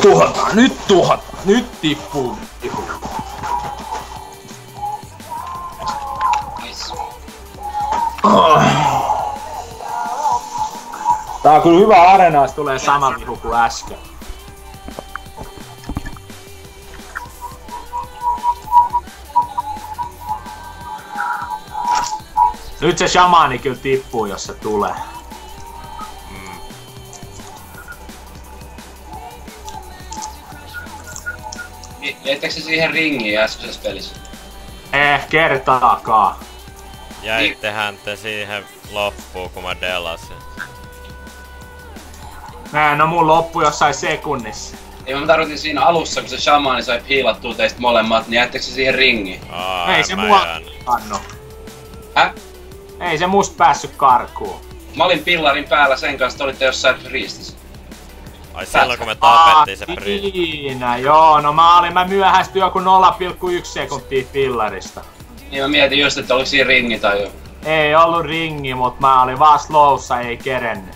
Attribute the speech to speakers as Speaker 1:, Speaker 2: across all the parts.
Speaker 1: tuhotaan, nyt tippuu. Tää on kyllä hyvä arena, jos tulee sama vihu kuin äsken. Nyt se shamaani kyllä tippuu, jos se tulee.
Speaker 2: Jäittekö se siihen ringiin äskeisessä pelissä?
Speaker 1: Kertaakaan.
Speaker 3: Jäittehän te siihen loppuun, kun mä delasin.
Speaker 1: No mun loppu jossain sekunnissa.
Speaker 2: Ei mä tarkoitin siinä alussa, kun se shamaani sai piilattua teistä molemmat, niin jäittekö se siihen ringiin?
Speaker 1: Ei se mua anno.
Speaker 2: Häh?
Speaker 1: Ei se musta päässyt karkuun.
Speaker 2: Mä olin pillarin päällä sen kanssa, te olitte jossain riistissä.
Speaker 3: Ai silloin kun me tapettiin se priist.
Speaker 1: Siinä, joo, no mä myöhästyin joku 0,1 sekuntia pillarista.
Speaker 2: Niin mä mietin just, että oliko siinä ringi tai jo.
Speaker 1: Ei ollut ringi, mut mä olin vaan slowssa, ei kerennyt.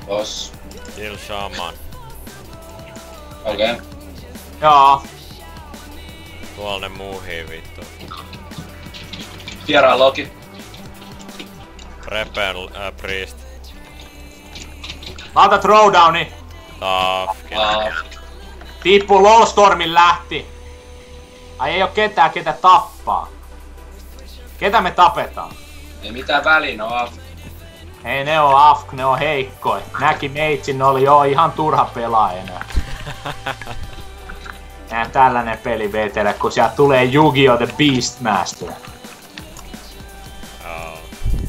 Speaker 2: Os.
Speaker 3: Kill shaman.
Speaker 2: Okei. Okay.
Speaker 1: Joo.
Speaker 3: Tuolla ne muuhii vittu.
Speaker 2: Vieraan Loki.
Speaker 3: Prepare priest.
Speaker 1: Mä otan throwdowni.
Speaker 3: Tafkin.
Speaker 1: Tippu, Lolstormin lähti. Ai ei oo ketään, ketä tappaa. Ketä me tapetaan?
Speaker 2: Ei mitään väliä, no AFK.
Speaker 1: Ei ne oo AFK, ne on heikkoi. Näki meitsin, ne oli joo ihan turha pelaaja enää. Nää tällainen peli vetele, kun sieltä tulee Yu-Gi-Oh! The Beastmaster.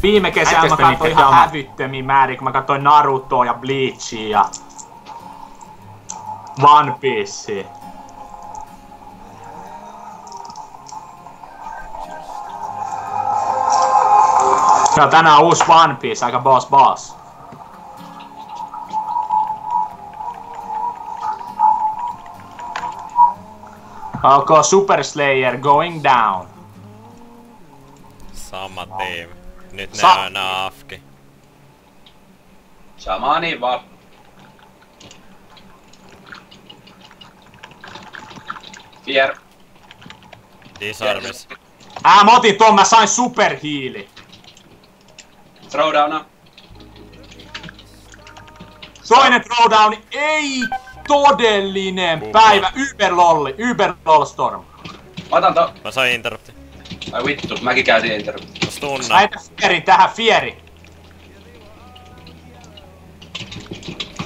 Speaker 1: Viime kesänä mä katsoin ihan hävyttömiä määriä, kun mä katsoin Narutoa ja Bleachia ja One Piecea. Ja tänään uusi One Piece, aika boss. Okay, Super Slayer going down.
Speaker 3: Sama team. Nyt ne on aina afki.
Speaker 2: Shamani vaan. Fier.
Speaker 3: Disarmis.
Speaker 1: Mä otin tuon, mä sain superhiili.
Speaker 2: Throwdowna.
Speaker 1: Toinen throwdowni, ei todellinen päivä. Uber-Lol-Storm.
Speaker 2: Otan to.
Speaker 3: Mä sain interrupti.
Speaker 2: Ai vittu, mäkin käytin interrupti.
Speaker 3: Stunna.
Speaker 1: Laita Fierin tähän, Fieri.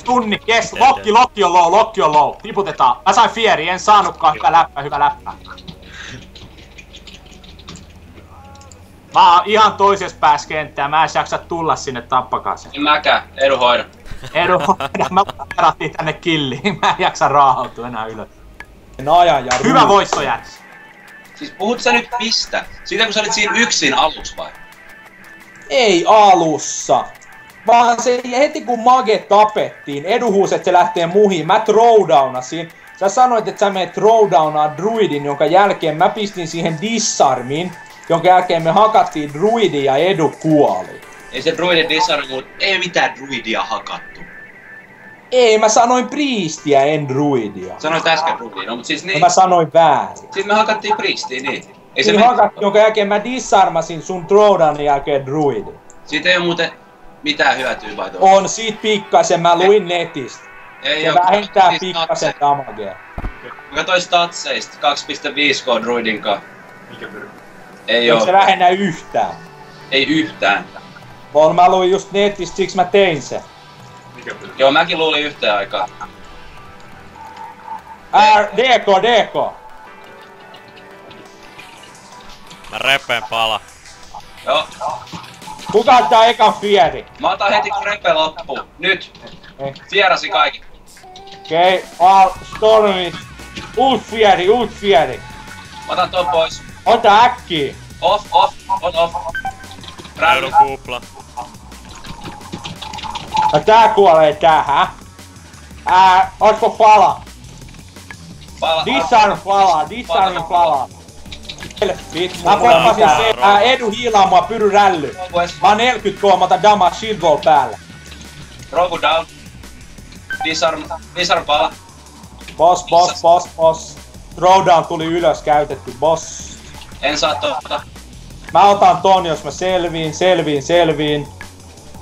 Speaker 1: Tunni, kes, Lokki on low. Tiputetaan. Mä sain Fieri, en saanutkaan. Hyvä läppä. Mä oon ihan toisessa päässä kenttää, mä en jaksa tulla sinne, tappakaa sen.
Speaker 2: En mäkään, Edu hoida.
Speaker 1: Mä perattiin tänne killiin, mä en jaksa raahautua enää ylös. Hyvä voitto jäts.
Speaker 2: Siis puhut sä nyt mistä? Siitä kun sä olit siinä yksin alussa vai?
Speaker 4: Ei alussa. Vaan se heti kun Mage tapettiin, Edu huusi, että se lähtee muhiin, mä throwdownasin. Sä sanoit, että sä meet throwdownaa druidin, jonka jälkeen mä pistin siihen disarmin, jonka jälkeen me hakattiin druidin ja Edu kuoli.
Speaker 2: Ei se druidin disarmi, mutta ei mitään druidia hakattu.
Speaker 4: Ei, mä sanoin priestiä, en druidia.
Speaker 2: Sanoit äsken druidia, no mut siis niin.
Speaker 4: No, mä sanoin väärin.
Speaker 2: Siis me hakattiin priestiin, niin. Ei se
Speaker 4: hakattiin, jonka jälkeen mä disarmasin sun throwdownin jälkeen druidin.
Speaker 2: Siitä ei oo muuten mitään hyötyä vai tuo?
Speaker 4: On siitä pikkasen, mä luin netistä.
Speaker 2: Ei
Speaker 4: se vähentää pikkasen damagea.
Speaker 2: Mä katsoin statseista, 2.5k druidinkaan.
Speaker 1: Mikä pyry?
Speaker 2: Ei oo.
Speaker 4: Ei se vähennä yhtään.
Speaker 2: Ei yhtään.
Speaker 4: Mä luin just netistä, siksi mä tein sen.
Speaker 1: Mikä pyry?
Speaker 2: Joo, mäkin luulin yhtään aikaa.
Speaker 4: DK!
Speaker 3: Mä repeen pala.
Speaker 2: Joo.
Speaker 4: Kuka ottaa ekan Fieri?
Speaker 2: Mä otan heti kun repe loppuu. Nyt. Fierasi kaikki.
Speaker 4: Okei, Stormit. Uus Fieri.
Speaker 2: Mä otan ton pois.
Speaker 4: Ota äkkiä.
Speaker 2: Off.
Speaker 3: Railu kupla.
Speaker 4: No tää kuolee tähän. Ootko fala? Disarm fala. Mä poppasin se, Edu hiilaa mua, pyry rälly. Mä oon 40k, mä otan damage shield wall päälle.
Speaker 2: Rogu down. Disarm pala.
Speaker 4: Boss. Throwdown tuli ylös, käytetty, boss.
Speaker 2: En saa tota.
Speaker 4: Mä otan ton, jos mä selviin.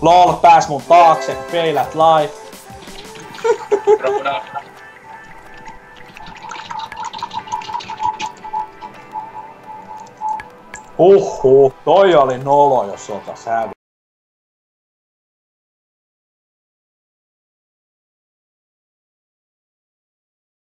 Speaker 4: LOL pääs mun taakse, fail at life.
Speaker 2: Throwdown.
Speaker 4: Toi oli nolo, jos otas hävi.